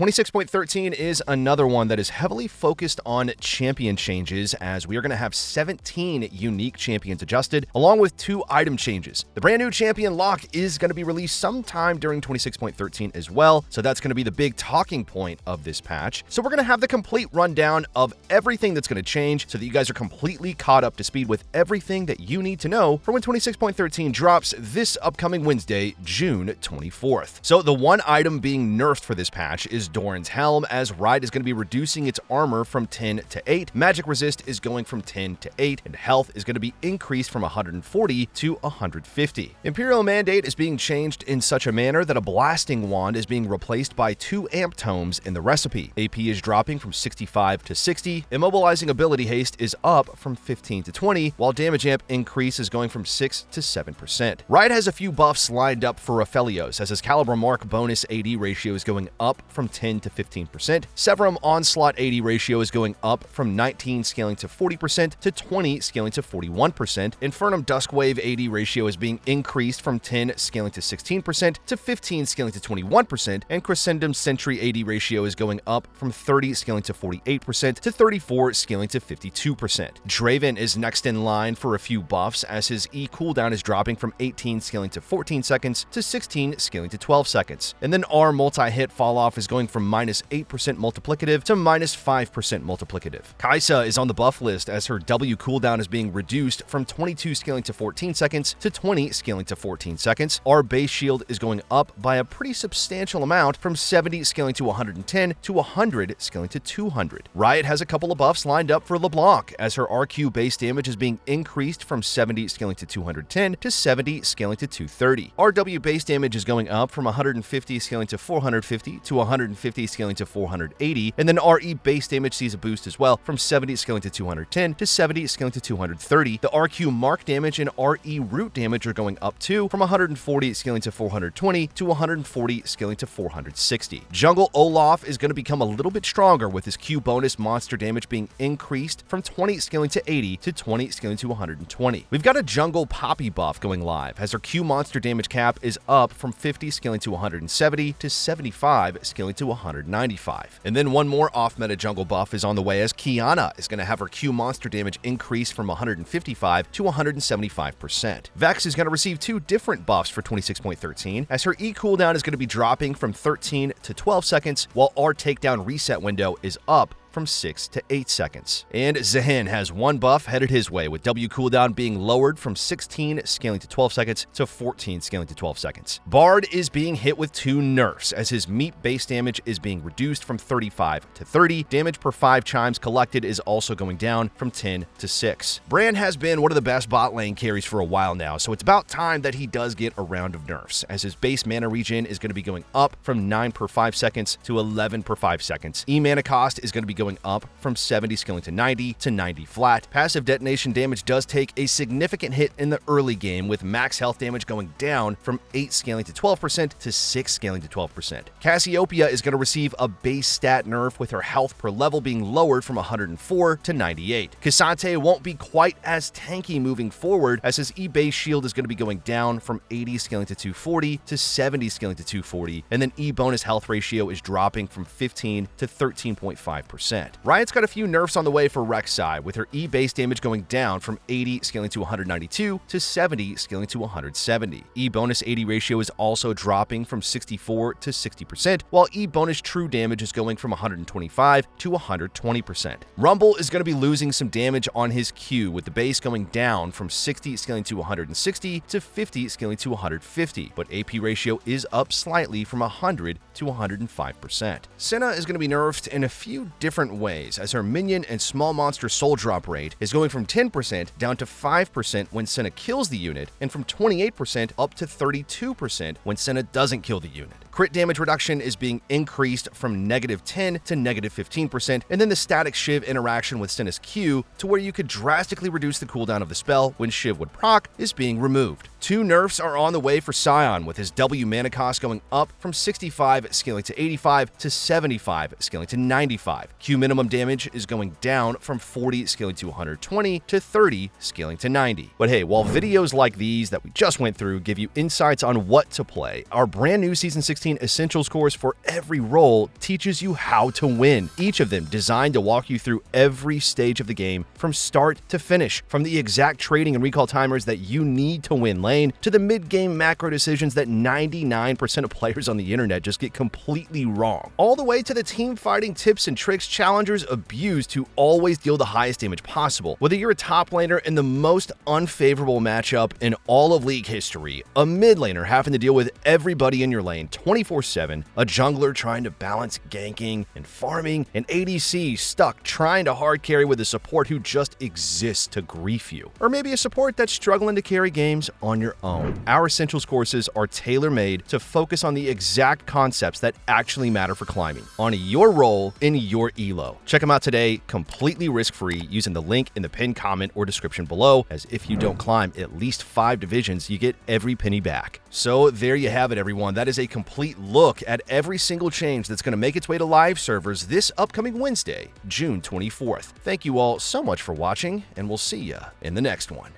26.13 is another one that is heavily focused on champion changes, as we are going to have 17 unique champions adjusted, along with 2 item changes. The brand new champion lock is going to be released sometime during 26.13 as well, so that's going to be the big talking point of this patch. So we're going to have the complete rundown of everything that's going to change so that you guys are completely caught up to speed with everything that you need to know for when 26.13 drops this upcoming Wednesday, June 24th. So the one item being nerfed for this patch is Doran's Helm, as Riot is going to be reducing its armor from 10 to 8, magic resist is going from 10 to 8, and health is going to be increased from 140 to 150. Imperial Mandate is being changed in such a manner that a blasting wand is being replaced by 2 amp tomes in the recipe. AP is dropping from 65 to 60, immobilizing ability haste is up from 15 to 20, while damage amp increase is going from 6 to 7%. Riot has a few buffs lined up for Aphelios, as his Caliber Mark bonus AD ratio is going up from 10 to 15%. Severum Onslaught AD ratio is going up from 19 scaling to 40% to 20 scaling to 41%. Infernum Duskwave AD ratio is being increased from 10 scaling to 16% to 15 scaling to 21%, and Crescendum Sentry AD ratio is going up from 30 scaling to 48% to 34 scaling to 52%. Draven is next in line for a few buffs, as his E cooldown is dropping from 18 scaling to 14 seconds to 16 scaling to 12 seconds. And then R multi-hit falloff is going from -8% multiplicative to -5% multiplicative. Kai'Sa is on the buff list, as her W cooldown is being reduced from 22 scaling to 14 seconds to 20 scaling to 14 seconds. Our base shield is going up by a pretty substantial amount from 70 scaling to 110 to 100 scaling to 200. Riot has a couple of buffs lined up for LeBlanc, as her RQ base damage is being increased from 70 scaling to 210 to 70 scaling to 230. RW base damage is going up from 150 scaling to 450 to 150 scaling to 480, and then RE base damage sees a boost as well from 70 scaling to 210 to 70 scaling to 230. The RQ mark damage and RE root damage are going up too, from 140 scaling to 420 to 140 scaling to 460. Jungle Olaf is going to become a little bit stronger, with his Q bonus monster damage being increased from 20 scaling to 80 to 20 scaling to 120. We've got a Jungle Poppy buff going live, as her Q monster damage cap is up from 50 scaling to 170 to 75 scaling to 195. And then one more off-meta jungle buff is on the way, as Kiana is going to have her Q monster damage increase from 155 to 175%. Vex is going to receive 2 different buffs for 26.13, as her E cooldown is going to be dropping from 13 to 12 seconds, while our takedown reset window is up from 6 to 8 seconds. And Zehen has one buff headed his way, with W cooldown being lowered from 16 scaling to 12 seconds to 14 scaling to 12 seconds. Bard is being hit with 2 nerfs, as his meat base damage is being reduced from 35 to 30. Damage per 5 chimes collected is also going down from 10 to 6. Brand has been one of the best bot lane carries for a while now, so it's about time that he does get a round of nerfs, as his base mana regen is going to be going up from 9 per 5 seconds to 11 per 5 seconds. E-mana cost is going to be going up from 70 scaling to 90 to 90 flat. Passive detonation damage does take a significant hit in the early game, with max health damage going down from 8 scaling to 12% to 6 scaling to 12%. Cassiopeia is going to receive a base stat nerf, with her health per level being lowered from 104 to 98. Cassante won't be quite as tanky moving forward, as his E-base shield is going to be going down from 80 scaling to 240 to 70 scaling to 240, and then E-bonus health ratio is dropping from 15 to 13.5%. Riot's got a few nerfs on the way for Rek'Sai, with her E base damage going down from 80 scaling to 192 to 70 scaling to 170. E bonus AD ratio is also dropping from 64 to 60%, while E bonus true damage is going from 125 to 120%. Rumble is going to be losing some damage on his Q, with the base going down from 60 scaling to 160 to 50 scaling to 150, but AP ratio is up slightly from 100 to 105%. Senna is going to be nerfed in a few different ways, as her minion and small monster soul drop rate is going from 10% down to 5% when Senna kills the unit, and from 28% up to 32% when Senna doesn't kill the unit. Crit damage reduction is being increased from -10 to -15%, and then the static Shiv interaction with Senna's Q, to where you could drastically reduce the cooldown of the spell when Shiv would proc, is being removed. 2 nerfs are on the way for Sion, with his W mana cost going up from 65 scaling to 85 to 75 scaling to 95. Q minimum damage is going down from 40 scaling to 120 to 30 scaling to 90. But hey, while videos like these that we just went through give you insights on what to play, our brand new Season 16 16 essentials course for every role teaches you how to win, each of them designed to walk you through every stage of the game from start to finish, from the exact trading and recall timers that you need to win lane, to the mid-game macro decisions that 99% of players on the internet just get completely wrong, all the way to the team fighting tips and tricks challengers abuse to always deal the highest damage possible. Whether you're a top laner in the most unfavorable matchup in all of League history, a mid laner having to deal with everybody in your lane 24/7, a jungler trying to balance ganking and farming, an ADC stuck trying to hard carry with a support who just exists to grief you, or maybe a support that's struggling to carry games on your own. Our essentials courses are tailor-made to focus on the exact concepts that actually matter for climbing, on your role in your elo. Check them out today, completely risk-free, using the link in the pinned comment or description below, as if you don't climb at least 5 divisions, you get every penny back. So there you have it, everyone. That is a complete look at every single change that's going to make its way to live servers this upcoming Wednesday, June 24th. Thank you all so much for watching, and we'll see you in the next one.